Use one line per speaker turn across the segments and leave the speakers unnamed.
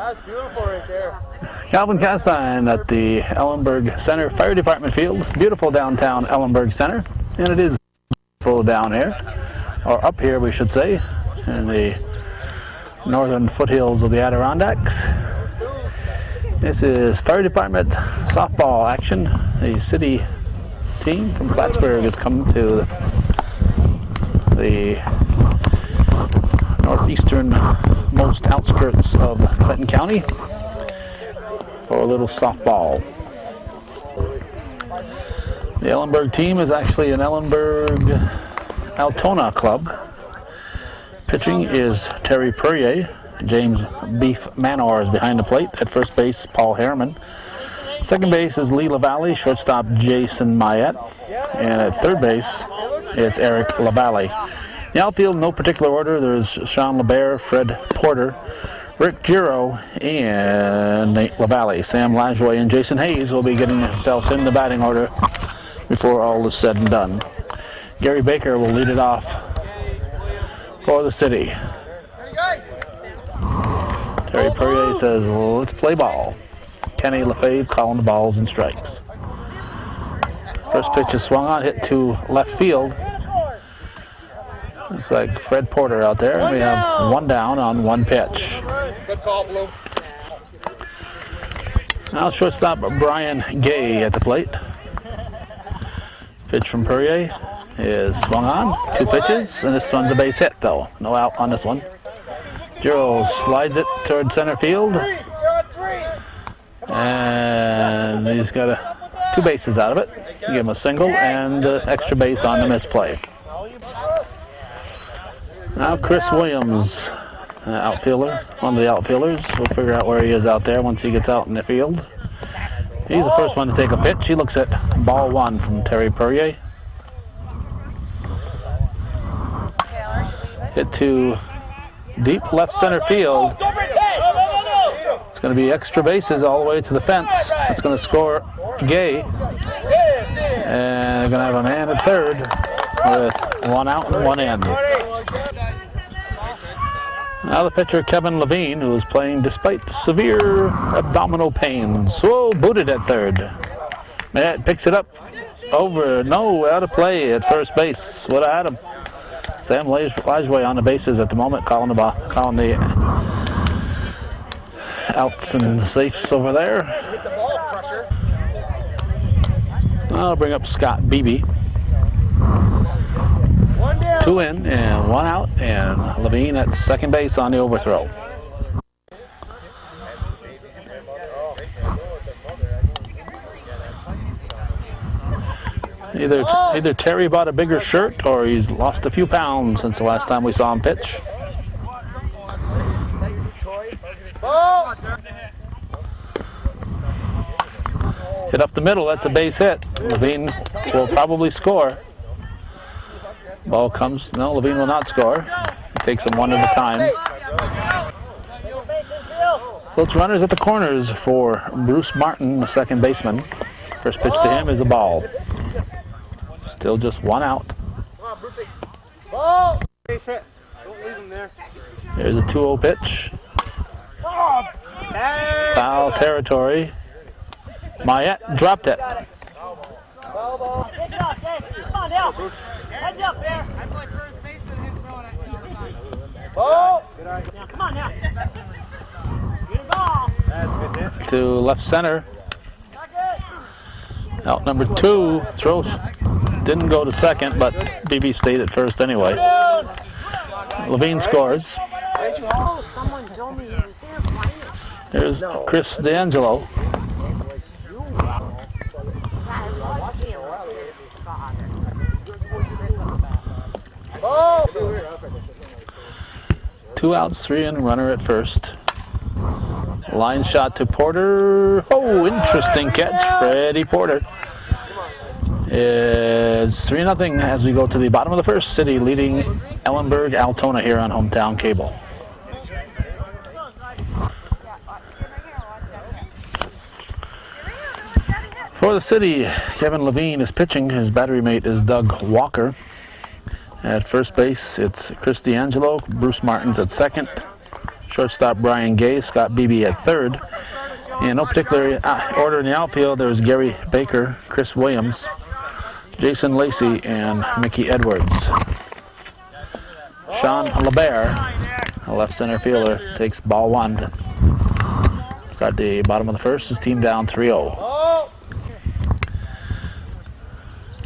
That's beautiful right there.
Calvin Castine at the Ellenburg Center Fire Department Field. Beautiful downtown Ellenburg Center. And it is beautiful down here, or up here we should say, in the northern foothills of the Adirondacks. This is Fire Department softball action. The city team from Plattsburgh has come to the northeastern-most outskirts of Clinton County for a little softball. The Ellenburg team is actually an Ellenburg-Altona club. Pitching is Terry Purrier. James Beef Manor is behind the plate. At first base, Paul Harriman. Second base is Lee LaValle. Shortstop, Jason Mayette. And at third base, it's Eric LaValle. The outfield, no particular order. There's Sean LeBaire, Fred Porter, Rick Giro, and Nate LaValle. Sam Lajoie and Jason Hayes will be getting themselves in the batting order before all is said and done. Gary Baker will lead it off for the city. Terry Purrier says, let's play ball. Kenny LaFave calling the balls and strikes. First pitch is swung on, hit to left field. Looks like Fred Porter out there. We have one down on one pitch.
Good call, Blue.
Now shortstop Brian Gay at the plate. Pitch from Purrier is swung on. Two pitches, and this one's a base hit though. No out on this one. Giro slides it toward center field. And he's got two bases out of it. You give him a single and extra base on the misplay. Now Chris Williams, outfielder, one of the outfielders. We'll figure out where he is out there once he gets out in the field. He's the first one to take a pitch. He looks at ball one from Terry Purrier. Hit to deep left center field. It's going to be extra bases all the way to the fence. It's going to score Gay. And they're going to have a man at third with one out and one in. Now the pitcher Kevin Levine, who is playing despite severe abdominal pains. Whoa, booted at third. Matt picks it up over, no, out of play at first base. Would have had him. Sam Lajoie on the bases at the moment, calling the outs and safes over there. I'll bring up Scott Beebe. Two in and one out, and Levine at second base on the overthrow. Either Terry bought a bigger shirt or he's lost a few pounds since the last time we saw him pitch. Hit up the middle, that's a base hit. Levine will probably score. Ball comes, no, Levine will not score. He takes them one at a time. So it's runners at the corners for Bruce Martin, the second baseman. First pitch to him is a ball. Still just one out.
Ball! Base hit. Don't leave him there.
There's a 2-0 pitch. Foul territory. Mayette dropped it.
Ball. Come on down. Heads up there. I play first baseman and throwing it. Ball! Now, come on now. Good ball. That's good hit.
To left center. Out number 2, throws. Didn't go to second, but BB stayed at first anyway. Levine scores. Here's Chris D'Angelo. Two outs, 3 in, runner at first. Line shot to Porter. Oh, interesting catch, Freddie Porter. It's 3-0 as we go to the bottom of the first. City leading Ellenburg-Altona here on Hometown Cable. For the city, Kevin Levine is pitching. His battery mate is Doug Walker. At first base, it's Chris D'Angelo. Bruce Martin's at second. Shortstop Brian Gay, Scott Beebe at third. In no particular order in the outfield, there's Gary Baker, Chris Williams, Jason Lacey, and Mickey Edwards. Sean LeBert, a left center fielder, takes ball one. It's at the bottom of the first. His team down 3-0.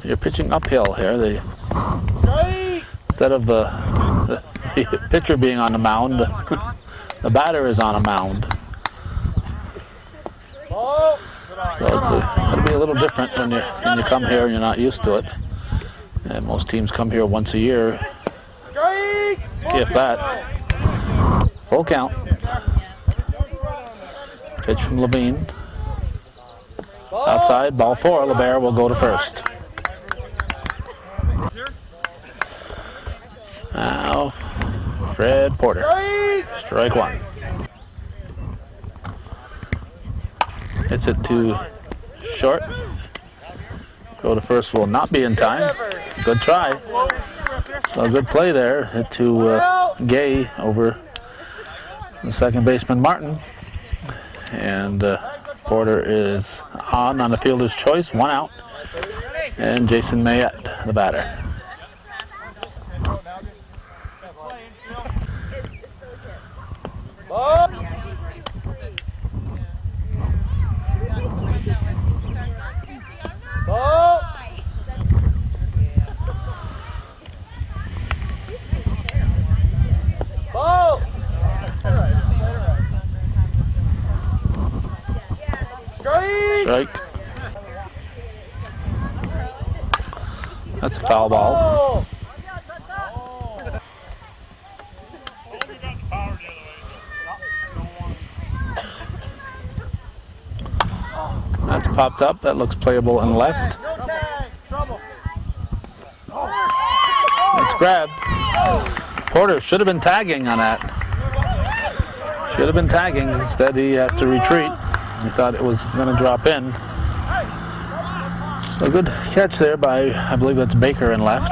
You're pitching uphill here. Instead of the pitcher being on the mound, the batter is on a mound. So it'll be a little different when you come here and you're not used to it. And most teams come here once a year, if that. Full count. Pitch from Levine. Outside, ball four. LeBert will go to first. Now, Fred Porter. Strike one. Hits it to short. Go to first will not be in time. Good try. So a good play there. Hit to Gay over the second baseman Martin. And Porter is on the fielder's choice. One out. And Jason Mayette, the batter. Strike. That's a foul ball. That's popped up. That looks playable and left. It's grabbed. Porter should have been tagging on that. Should have been tagging. Instead, he has to retreat. He thought it was going to drop in. A good catch there by, I believe that's Baker in left.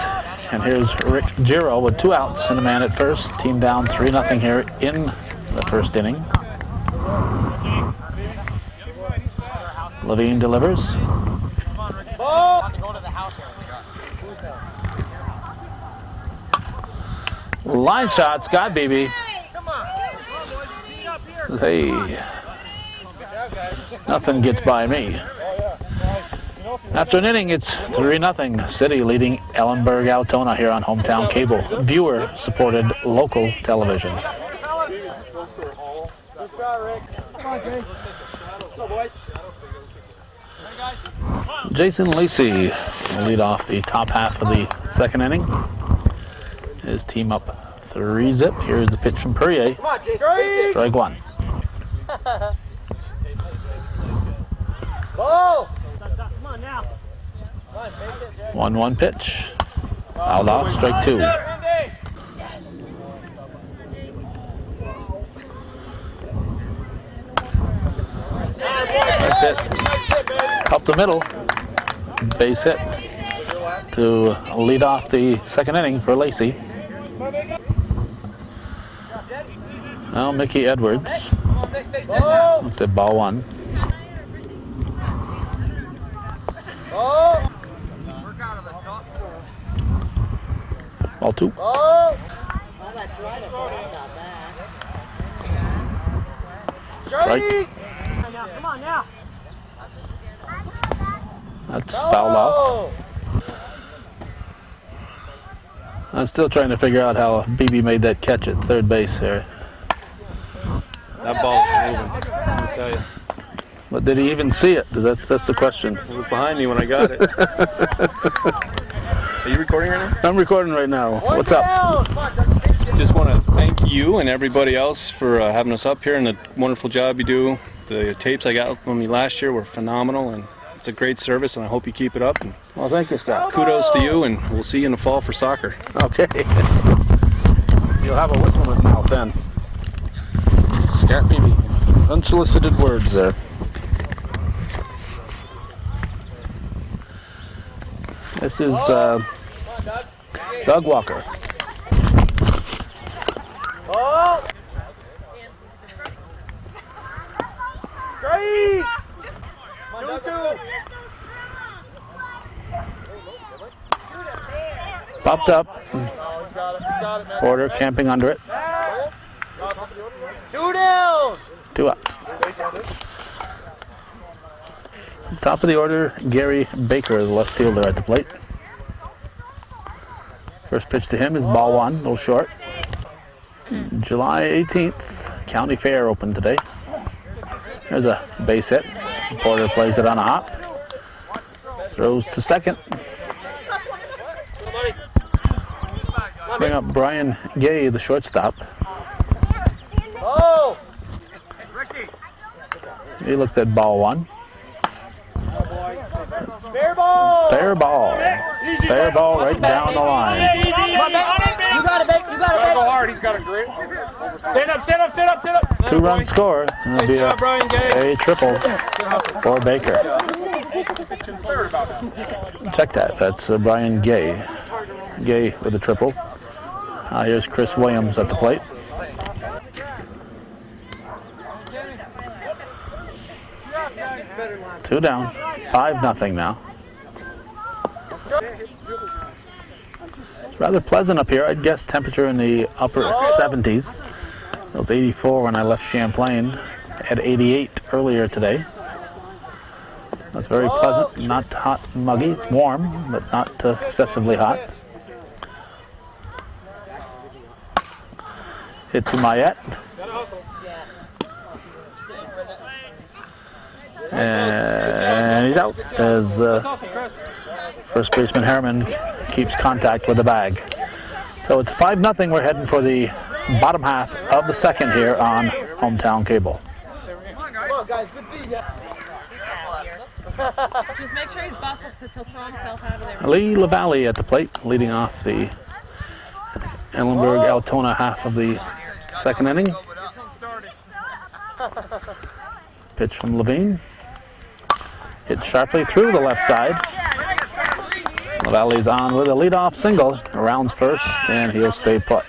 And here's Rick Giro with 2 outs and a man at first. Team down 3-0 here in the first inning. Levine delivers. Line shot, Scott Beebe. Hey. Nothing gets by me. After an inning, it's 3-0. City leading Ellenburg-Altona here on Hometown Cable, viewer-supported local television. Jason Lacey will lead off the top half of the second inning. His team up 3-zip. Here's the pitch from Perrier. Strike one.
Ball.
1-1 pitch. Fouled off, strike two. That's it. Up the middle. Base hit to lead off the second inning for Lacey. Now Mickey Edwards. Looks at ball one. Ball two. Strike.
Come on now.
That's fouled off. I'm still trying to figure out how Beebe made that catch at third base there.
That ball was moving, let me tell you.
But did he even see it? That's the question.
It was behind me when I got it. Are you recording right now?
I'm recording right now. What's up?
Just want to thank you and everybody else for having us up here and the wonderful job you do. The tapes I got from you last year were phenomenal, and it's a great service, and I hope you keep it up. And
Well, thank you, Scott.
kudos to you, and we'll see you in the fall for soccer.
Okay. You'll have a whistle in his mouth then. Scott Beebe. Unsolicited words there. This is Doug Walker.
Great! 2-2.
Popped up. Porter camping under it.
2 down.
2 outs. Top of the order, Gary Baker, the left fielder at the plate. First pitch to him is ball 1, a little short. July 18th, County Fair open today. There's a base hit. Porter plays it on a hop. Throws to second. Bring up Brian Gay, the shortstop.
Oh!
He looked at ball 1.
Fair ball!
Fair ball. Fair ball right down the line.
You got it, Baker. You got it, Baker.
Go hard. He's got a great.
Stand up, stand up, stand up, stand up.
2-run score. That'll be
Brian Gay.
a triple for Baker. Check that. That's Brian Gay. Gay with a triple. Here's Chris Williams at the plate. Two down. 5-0 now. It's rather pleasant up here. I'd guess temperature in the upper 70s. It was 84 when I left Champlain. Had 88 earlier today. That's very pleasant. Not hot and muggy. It's warm, but not excessively hot. Hit to Mayette. And he's out as first baseman Harriman keeps contact with the bag. So it's 5-0. We're heading for the bottom half of the second here on Hometown Cable.
Just make sure he's buckled because he'll throw himself out of there.
Lee LaValle at the plate, leading off the Ellenburg-Altona half of the second inning. Pitch from Levine. Hit sharply through the left side. LaValle's on with a leadoff single. Rounds first, and he'll stay put.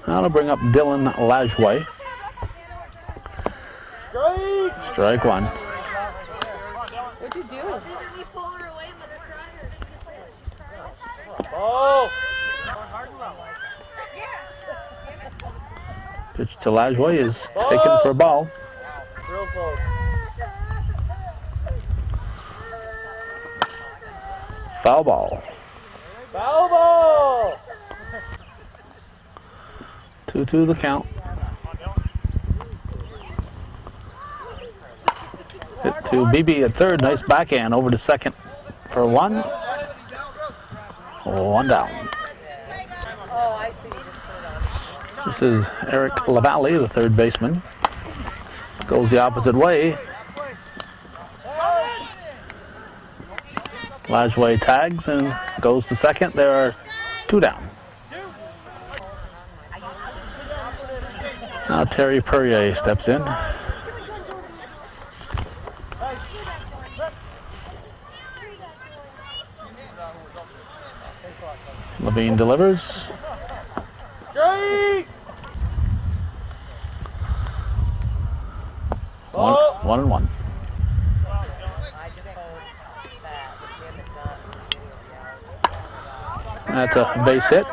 Now to bring up Dylan Lajway. Strike 1.
What'd you do?
Oh!
Pitch to Lajway is taken for a ball.
Real close.
Foul ball.
Foul ball!
2-2 the count. Hit to BB at third. Nice backhand over to second for 1. 1 down.
Oh, I see.
This is Eric LaValle, the third baseman. Goes the opposite way. Lajway tags and goes to second. There are 2 down. Now Terry Perrier steps in. Levine delivers. 1-1. That's a base hit.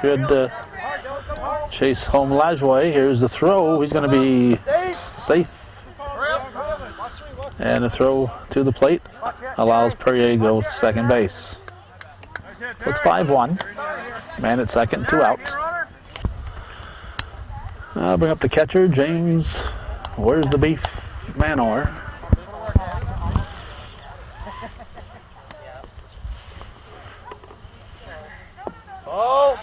Should chase home Lajway. Here's the throw. He's going to be safe. And a throw to the plate allows Perrier to go to second base. So it's 5-1. Man at second, 2 outs. I'll bring up the catcher, James. Where's the beef? Manor.
Oh!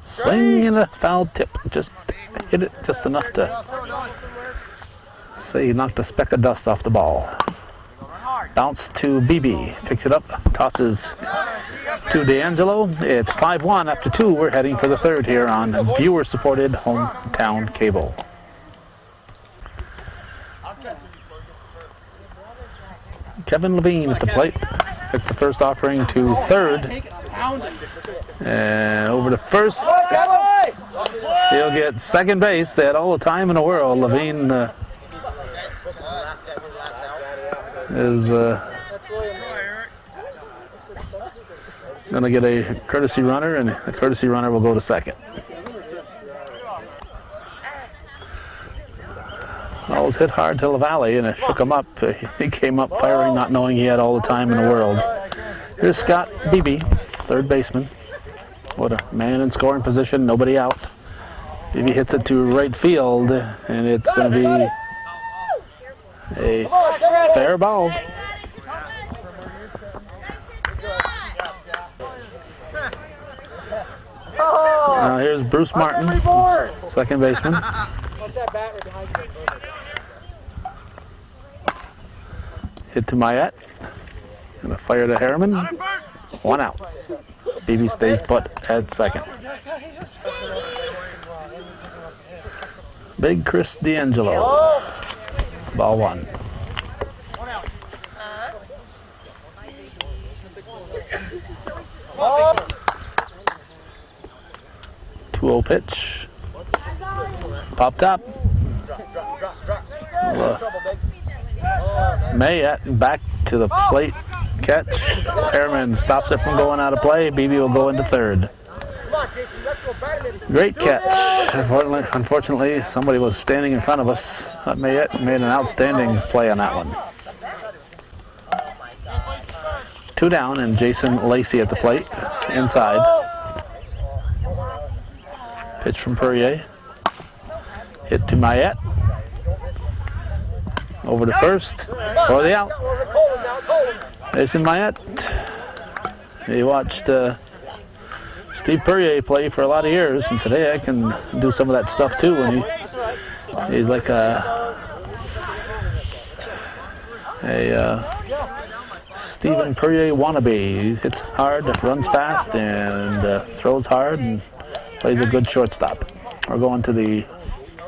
Swing and a foul tip. Just hit it just enough to say he knocked a speck of dust off the ball. Bounce to BB. Picks it up, tosses to D'Angelo. It's 5-1 after 2. We're heading for the third here on viewer-supported Hometown Cable. Kevin Levine at the plate. It's the first offering to third. And over to first. He'll get second base. They had all the time in the world. Levine is going to get a courtesy runner, and the courtesy runner will go to second. Ball was hit hard to LaValle, and it shook him up. He came up firing, not knowing he had all the time in the world. Here's Scott Beebe, third baseman. What a man in scoring position, nobody out. Beebe hits it to right field, and it's going to be a fair ball. Now here's Bruce Martin, second baseman. Hit to Mayette. Gonna fire to Harriman. One out. Beebe stays put at second. Big Chris D'Angelo. Ball one. 2-0 pitch. Popped up. Mayette back to the plate. Catch. Harriman stops it from going out of play. Beebe will go into third. Great catch. Unfortunately, somebody was standing in front of us. Mayette made an outstanding play on that one. 2 down, and Jason Lacey at the plate. Inside. Pitch from Perrier. Hit to Mayette. Over to first for the out. Jason Mayette. He watched Steve Perrier play for a lot of years, and today I can do some of that stuff too. And he's like a Stephen Perrier wannabe. He hits hard, runs fast, and throws hard, and plays a good shortstop. We're going to the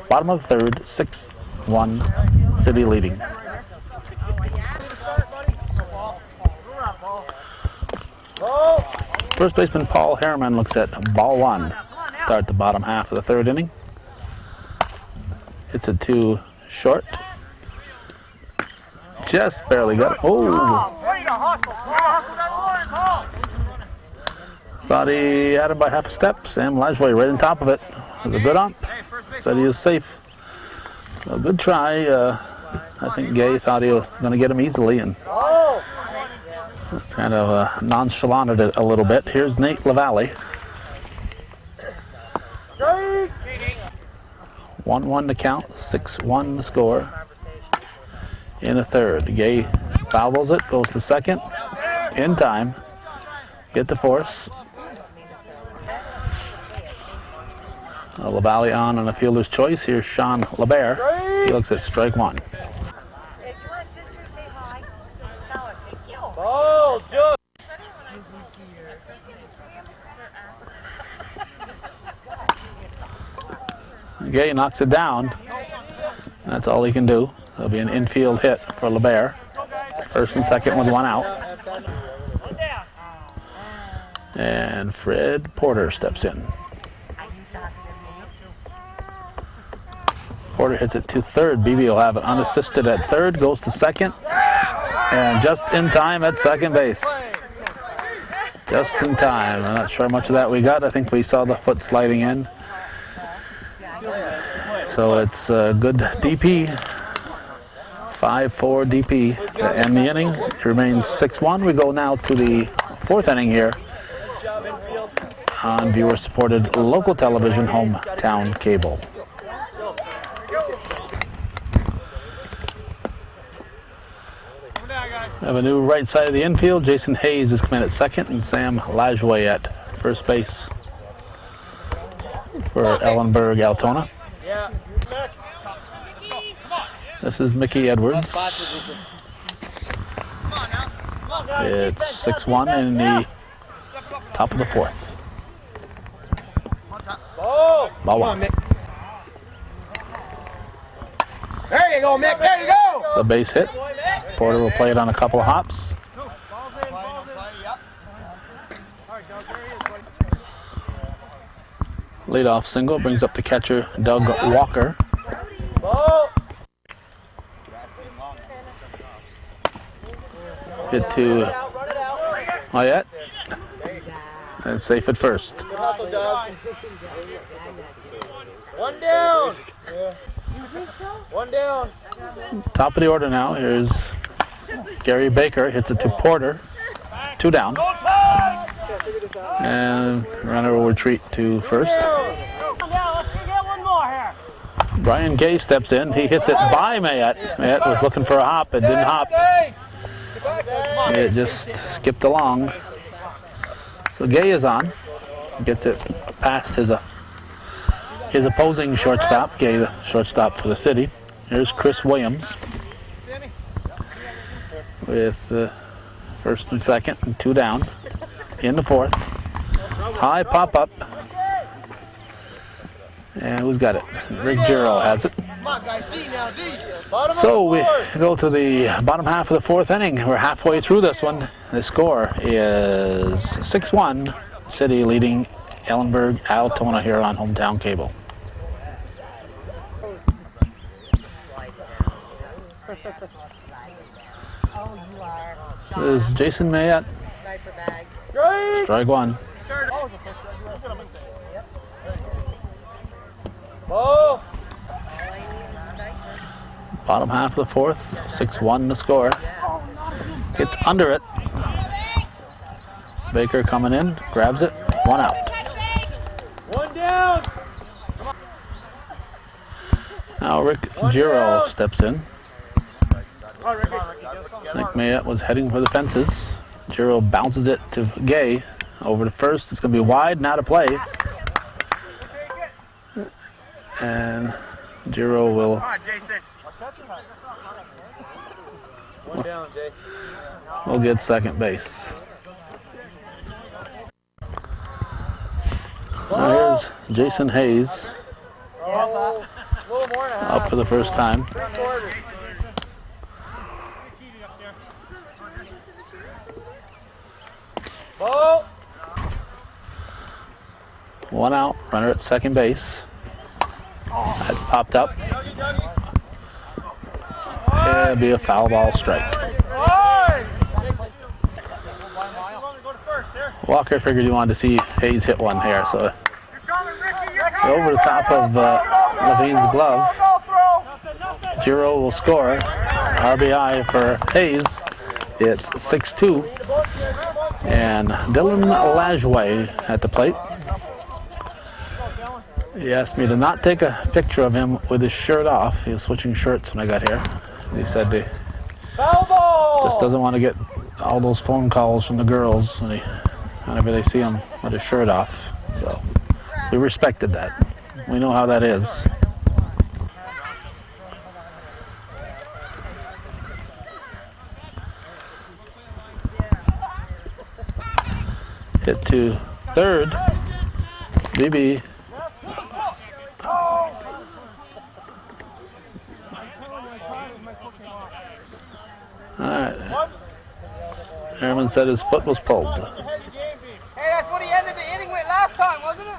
bottom of the third, 6-1, City leading. First baseman Paul Harriman looks at ball one. Start the bottom half of the third inning. Hits it to short. Just barely got it. Oh! Thought he had him by half a step. Sam Lajway right on top of it. It was a good ump. Said he was safe. A good try. I think Gay thought he was going to get him easily, and kind of nonchalanted it a little bit. Here's Nate LaValle. 1-1 to count, 6-1 to score. In the third, Gay fouls it, goes to second. In time. Get the force. LaValle on a fielder's choice. Here's Sean LeBert. He looks at strike one.
If you want sister to say hi, tell her. Thank you. Oh, good.
Gay knocks it down. That's all he can do. It'll be an infield hit for LeBert. First and second with one out. And Fred Porter steps in. Porter hits it to third. Beebe will have it unassisted at third. Goes to second. And just in time at second base. Just in time. I'm not sure how much of that we got. I think we saw the foot sliding in. So it's a good DP. 5-4 DP to end the inning. It remains 6-1. We go now to the fourth inning here on viewer-supported local television, Hometown Cable. We have a new right side of the infield. Jason Hayes is coming at second, and Sam Lajway at first base for Ellenburg-Altona. This is Mickey Edwards. It's 6-1 in the top of the fourth. Ball one.
There you go, Mick. There you go.
It's a base hit. Porter will play it on a couple of hops. Leadoff single brings up the catcher, Doug Walker. Hit to Mayette. And safe at first.
Good hustle, Doug. One down. One down.
Top of the order now. Here's Gary Baker. Hits it to Porter. 2 down. And runner will retreat to first. Brian Gay steps in. He hits it by Mayette. Mayette was looking for a hop. It didn't hop. It just skipped along. So Gay is on. Gets it past his opposing shortstop. Gay, the shortstop for the city. Here's Chris Williams with first and second and 2 down in the fourth. High pop up. And who's got it? Rick Giro has it. So we go to the bottom half of the fourth inning. We're halfway through this one. The score is 6-1. City leading Ellenburg-Altona here on Hometown Cable. This is Jason Mayette. Strike one. Bottom half of the fourth, 6-1 the score. Gets under it. Baker coming in, grabs it, 1 out.
One down.
Now Rick Giro steps in. I think Mayette was heading for the fences. Giro bounces it to Gay. Over to first, it's going to be wide, not a play. And Giro will get second base. Now here's Jason Hayes up for the first time. One out, runner at second base. That's popped up. It'll be a foul ball strike. Walker figured he wanted to see Hayes hit one here, so over the top of Levine's glove. Giro will score. RBI for Hayes. It's 6-2. And Dylan Lajway at the plate. He asked me to not take a picture of him with his shirt off. He was switching shirts when I got here. He said he just doesn't want to get all those phone calls from the girls whenever they see him with his shirt off. So we respected that. We know how that is. Hit to third. BB. All right. Airman said his foot was pulled.
Hey, that's what he ended the inning with last time, wasn't it?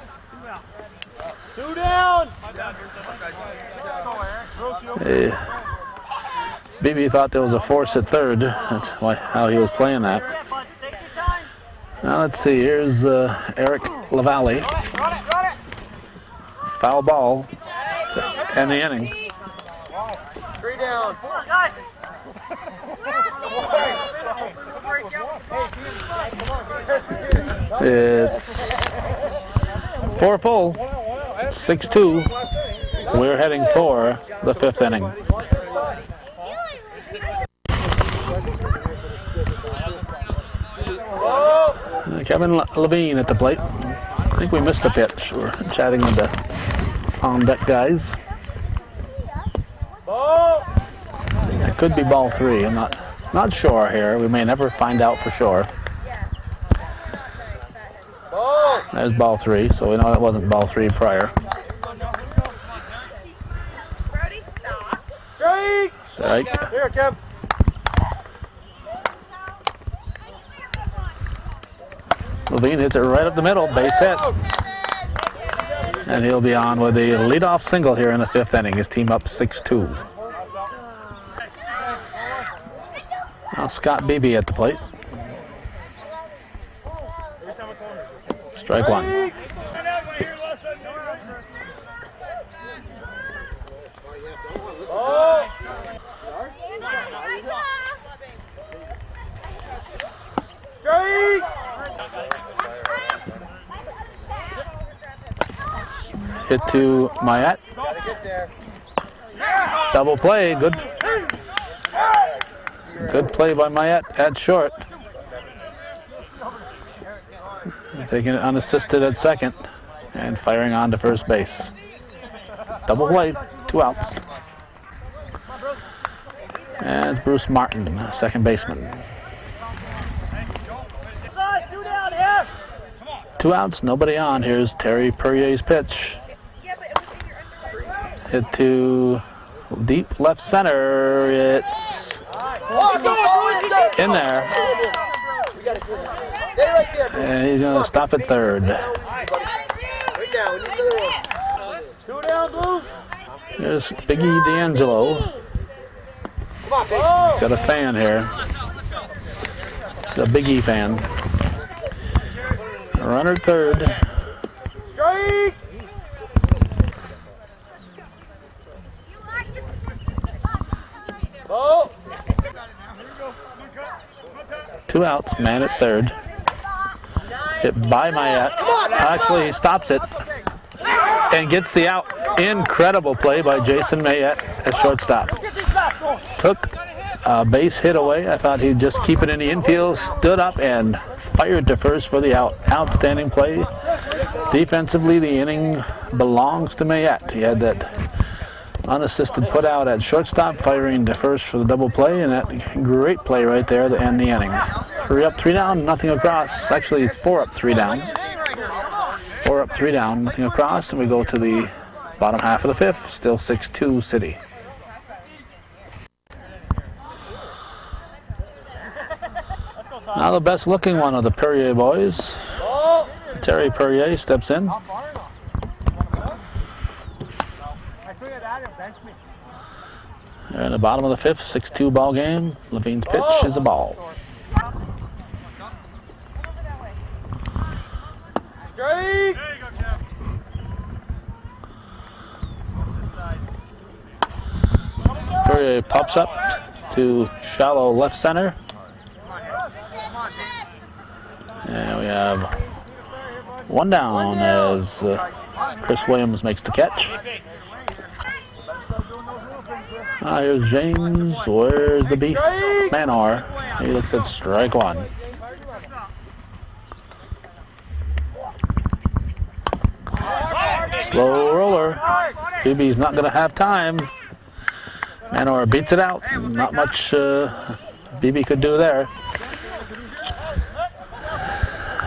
2 down.
Hey. BB thought there was a force at third. That's how he was playing that. Now let's see. Here's Eric LaValle. Foul ball to end the inning.
3 down.
It's 4 full, 6-2. We're heading for the 5th inning. Kevin Levine at the plate. I think we missed a pitch. We're chatting with the on-deck guys. It could be ball 3. I'm not sure here. We may never find out for sure. There's ball 3, so we know it wasn't ball 3 prior. Strike.
Here, Kev.
Levine hits it right up the middle, base hit. And he'll be on with a leadoff single here in the 5th inning. His team up 6-2. Now Scott Beebe at the plate. Strike one. Hit to Mayette. Double play. Good play by Mayette at short. Taking it unassisted at second and firing on to first base. Double play, 2 outs. And it's Bruce Martin, second baseman. 2 outs, nobody on. Here's Terry Perrier's pitch. Hit to deep left center. It's in there. And he's going to stop at third. Here's Biggie D'Angelo. He's got a fan here. He's a Biggie fan. Runner at third.
Strike!
2 outs, man at third. Hit by Mayette. Actually, he stops it and gets the out. Incredible play by Jason Mayette at shortstop. Took a base hit away. I thought he'd just keep it in the infield. Stood up and fired to first for the out. Outstanding play. Defensively, the inning belongs to Mayette. He had that unassisted put out at shortstop, firing to first for the double play, and that great play right there to end the inning. 3 up, 3 down, nothing across. Actually, it's 4 up, 3 down. 4 up, 3 down, nothing across, and we go to the bottom half of the 5th. Still 6-2 City. Now the best looking one of the Perrier boys. Terry Perrier steps in. They're in the bottom of the 5th, 6-2 ball game. Levine's pitch is a ball. Perrier pops up to shallow left center. And we have 1 down as Chris Williams makes the catch. Here's James. Where's the beef? Manor. He looks at strike 1. Slow roller. BB's not going to have time. Manor beats it out. Not much BB could do there.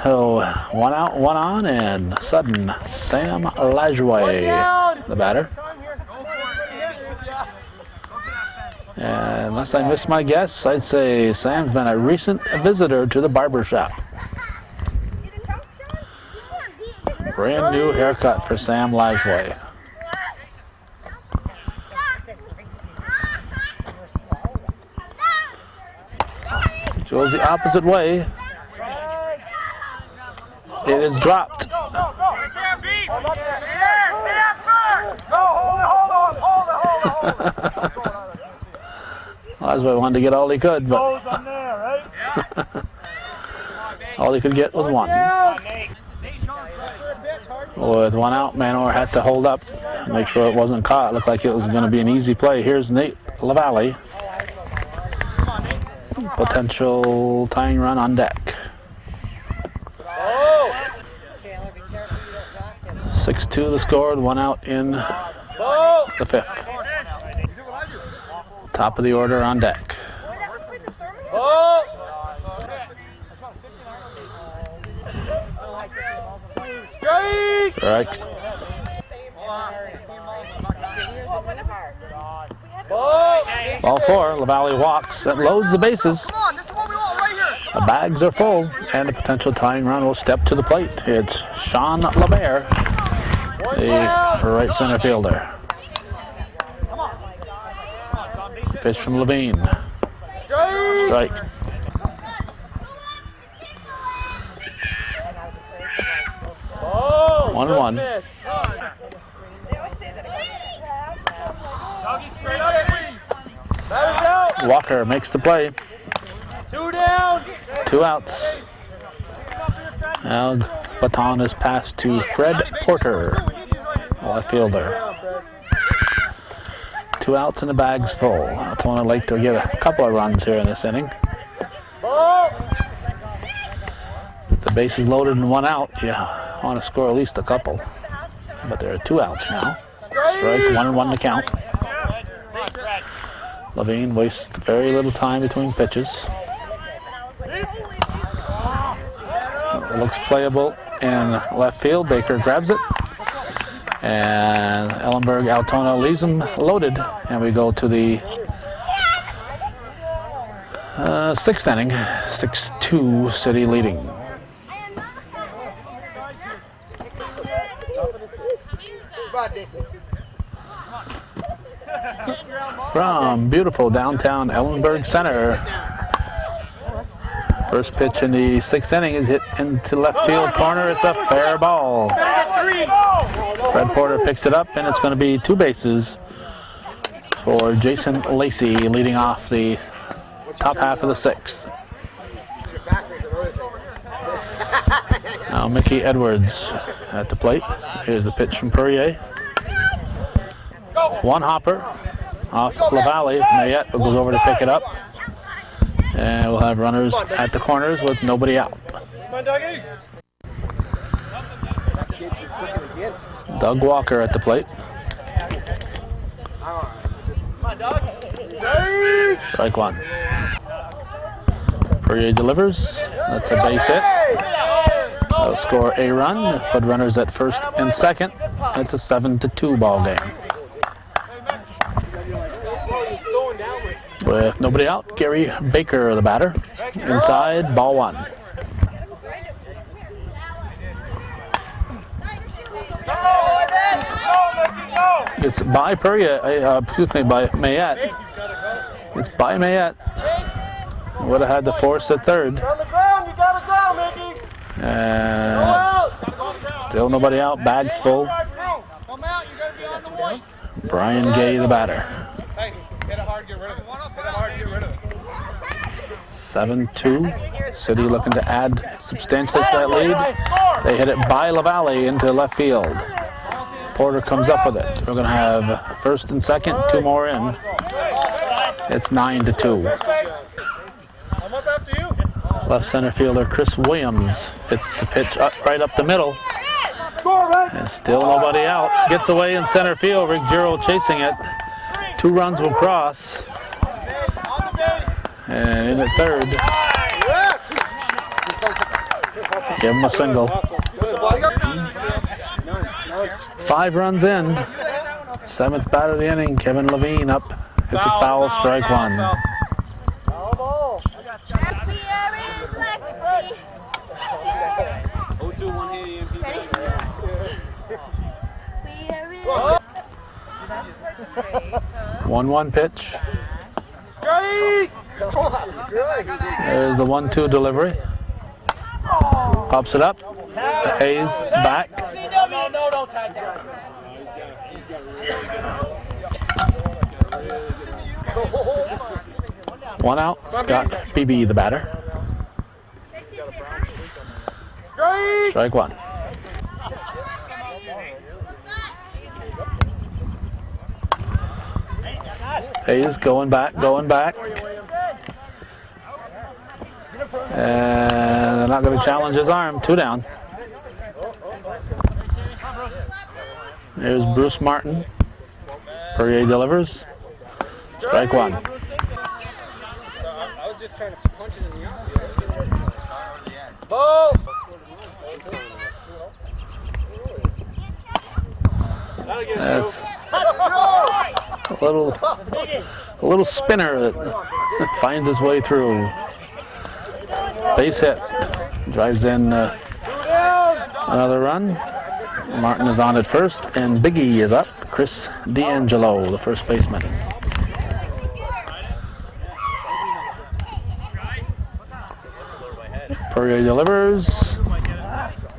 So 1 out, 1 on, and sudden Sam Lajoie, the batter. And unless I miss my guess, I'd say Sam's been a recent visitor to the barber shop. Brand new haircut for Sam Lajoie. Goes the opposite way. It is dropped.
Stay up first! Go, hold it.
Lajoie wanted to get all he could, but all he could get was 1. With 1 out, Manor had to hold up, make sure it wasn't caught. It looked like it was going to be an easy play. Here's Nate LaValle. Potential tying run on deck. 6-2 the score, 1 out in the 5th. Top of the order on deck. Right. Ball 4, LaValle walks. That loads the bases. The bags are full, and the potential tying run will step to the plate. It's Sean LaBear. the right center fielder. Pitch from Levine. Strike.
Oh,
1-1. Walker makes the play.
2 down.
2 outs. Now baton is passed to Fred Porter, left fielder. 2 outs and the bag's full. Altona like to get a couple of runs here in this inning. The base is loaded and 1 out. You want to score at least a couple. But there are 2 outs now. Strike, 1-1 to count. Levine wastes very little time between pitches. It looks playable in left field. Baker grabs it. And Ellenburg-Altona leaves him loaded. And we go to the 6th inning. 6-2, City leading. From beautiful downtown Ellenburg Center. First pitch in the 6th inning is hit into left field corner. It's a fair ball. Fred Porter picks it up, and it's going to be 2 bases for Jason Lacey leading off the top half of the 6th. Now Mickey Edwards at the plate. Here's the pitch from Perrier. 1 hopper off LaValle. Mayette goes over to pick it up. And we'll have runners at the corners with nobody out. Doug Walker at the plate. Strike 1. Perrier delivers. That's a base hit. They'll score a run. Put runners at first and second. It's a 7-2 ball game. With nobody out, Gary Baker, the batter. Inside, ball 1. It's by Perrier, by Mayette. It's by Mayette. Would have had the force at third. And still nobody out, bags full. Brian Gay, the batter. 7-2. City looking to add substantially to that lead. They hit it by LaValle into left field. Porter comes up with it. We're going to have first and second, 2 more in. It's 9-2. Left center fielder Chris Williams hits the pitch right up the middle. And still nobody out. Gets away in center field. Rick Giro chasing it. 2 runs will cross. And in at third. Give him a single. 5 runs in. 7th batter of the inning. Kevin Levine up. It's a foul, strike 1. One pitch. There's the 1-2 delivery. Pops it up. Hayes back. 1 out. Scott Beebe, the batter. Strike 1. Hayes going back. And they're not going to challenge his arm. 2 down. There's Bruce Martin. Perrier delivers. Strike 1.
I was just trying to punch it in the outfield. Ball!
That's a little spinner that finds his way through. Base hit. Drives in another run. Martin is on at first, and Biggie is up. Chris D'Angelo, the first baseman. Poirier delivers.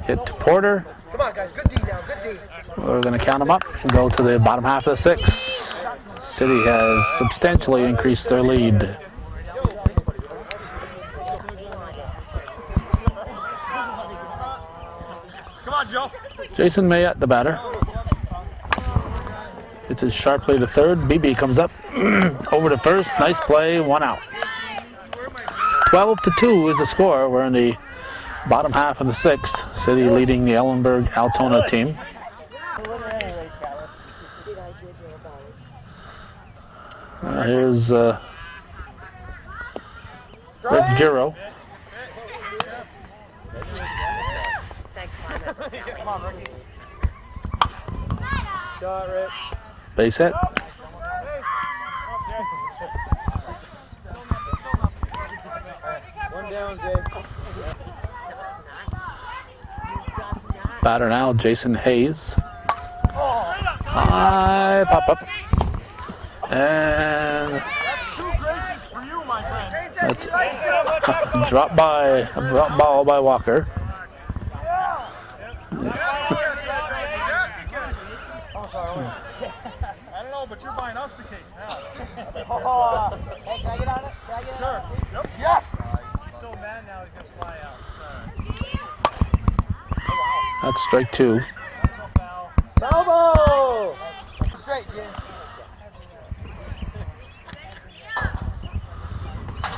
Hit to Porter.
Come on, guys. Good D now. Good D.
We're going to count them up and go to the bottom half of the sixth. City has substantially increased their lead.
Come on, Joe.
Jason Mayette, the batter. It's his sharply to third. BB comes up over to first. Nice play, 1 out. 12-2 is the score. We're in the bottom half of the sixth. City leading the Ellenburg-Altona team. Here's Rick Giro. Base hit.
One down, Jay.
Batter now, Jason Hayes. High pop up. And that's a drop ball by Walker.
I don't know, but you're buying us the case now. Hey, can I get on it? Can I get on it? Sure. Yes! He's so mad now he's going to fly out.
That's strike 2.
Foul ball! Straight, Jim.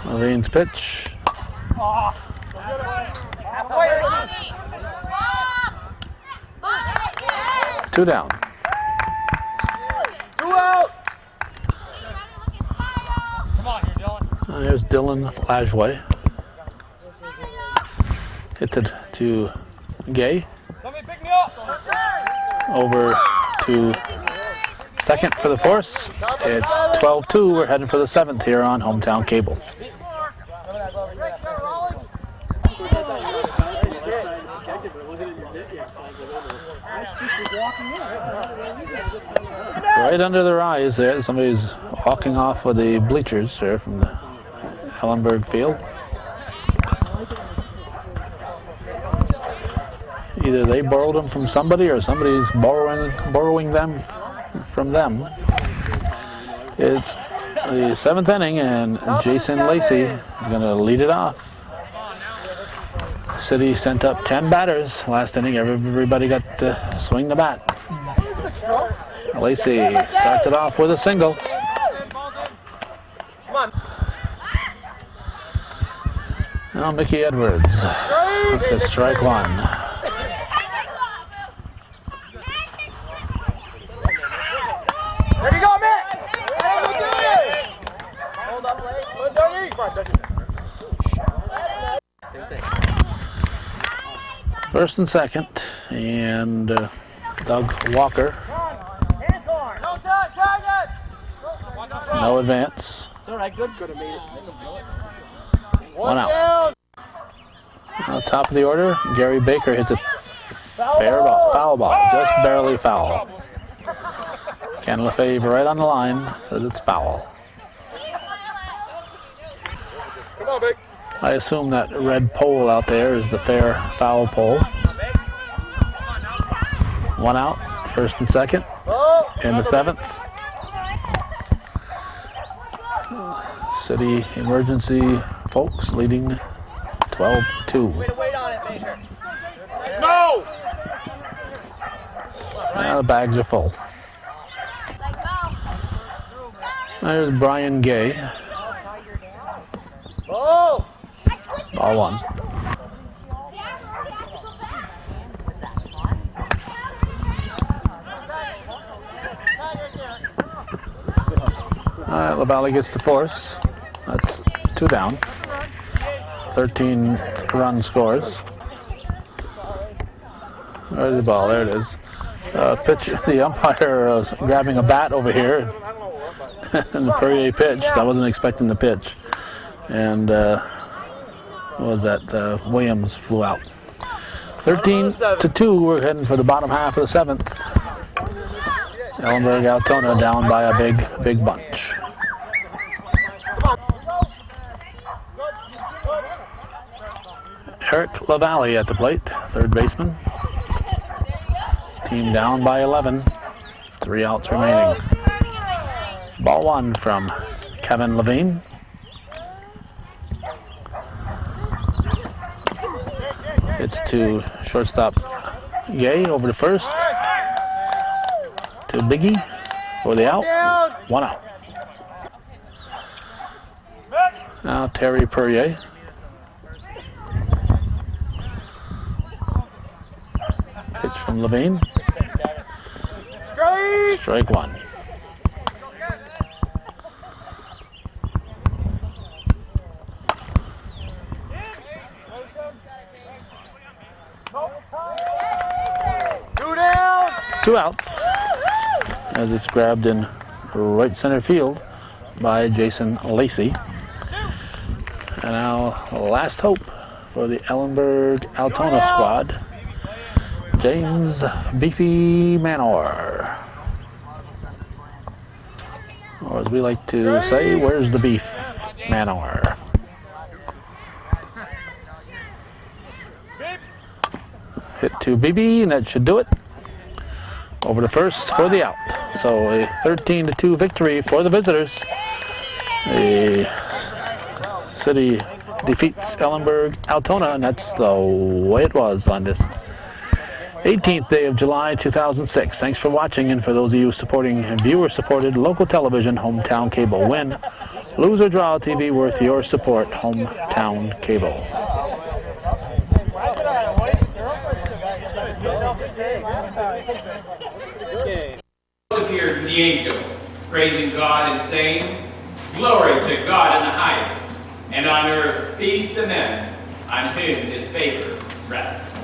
Levine's pitch. Two down.
2 out! Come on here, Dylan.
There's Dylan Lajway. Hits it to Gay.
Somebody pick me up!
Over to second for the force. It's 12-2. We're heading for the seventh here on Hometown Cable. Right under their eyes there, somebody's walking off of the bleachers there from the Ellenburg field. Either they borrowed them from somebody or somebody's borrowing them from them. It's the seventh inning and Jason Lacey is going to lead it off. City sent up 10 batters last inning. Everybody got to swing the bat. Lacey starts it off with a single. Now Mickey Edwards. That's a strike 1.
There you go, Mick! Hold up, Lacey.
First and second, and Doug Walker. No advance.
It's all right, good.
1 out. On top of the order, Gary Baker hits a foul ball, just barely foul. Ken Lefebvre right on the line says it's foul.
Come on, Big.
I assume that red pole out there is the fair foul pole. 1 out, first and second, in the seventh. City emergency folks leading 12-2.
Wait on it, Baker.
No! Now the bags are full. There's Brian Gay.
Oh!
Ball 1. All right, LaValle gets the force. That's 2 down. 13 run scores. Where's the ball? There it is. Pitch. The umpire is grabbing a bat over here in the Poirier pitch. So I wasn't expecting the pitch. And what was that? Williams flew out. 13-2, we're heading for the bottom half of the 7th. Ellenburg-Altona down by a big bunch. Eric LaValle at the plate, third baseman. Team down by 11, 3 outs remaining. Ball 1 from Kevin Levine. It's to shortstop Gay over to first. To Biggie for the out. 1 out. Now Terry Perrier. Pitch from Levine. Strike 1. Two outs as it's grabbed in right center field by Jason Lacey. And now last hope for the Ellenburg-Altona squad, James Beefy Manor. Or as we like to say, where's the beef, Manor? Hit to BB, and that should do it. Over to first for the out. So a 13-2 victory for the visitors. The city defeats Ellenburg-Altona, and that's the way it was on this 18th day of July 2006. Thanks for watching, and for those of you supporting viewer-supported local television, Hometown Cable. Win, lose or draw TV worth your support, Hometown Cable.
Appeared from the angel, praising God and saying, Glory to God in the highest, and on earth peace to men, on whom his favor rests.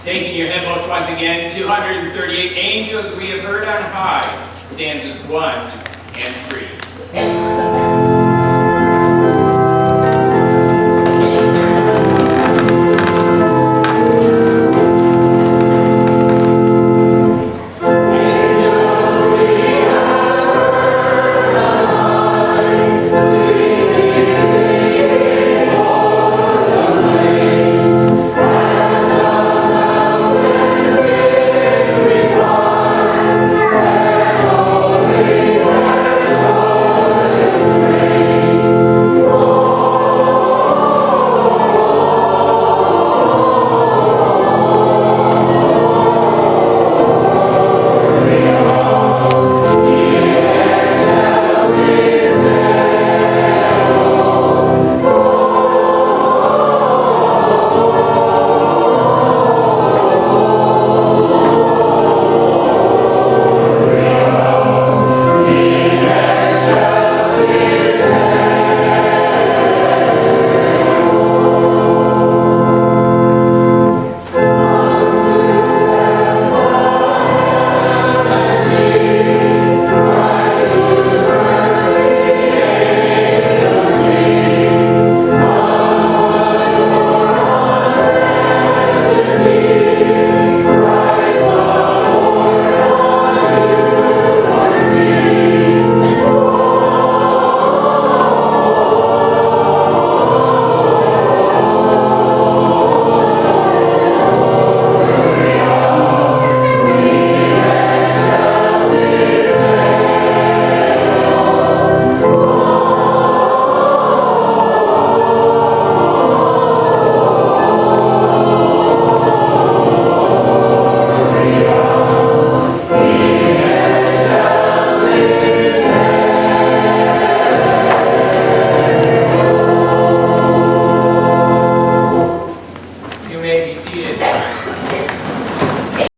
Taking your hymnals once again, 238 angels we have heard on high, stanzas 1 and 3.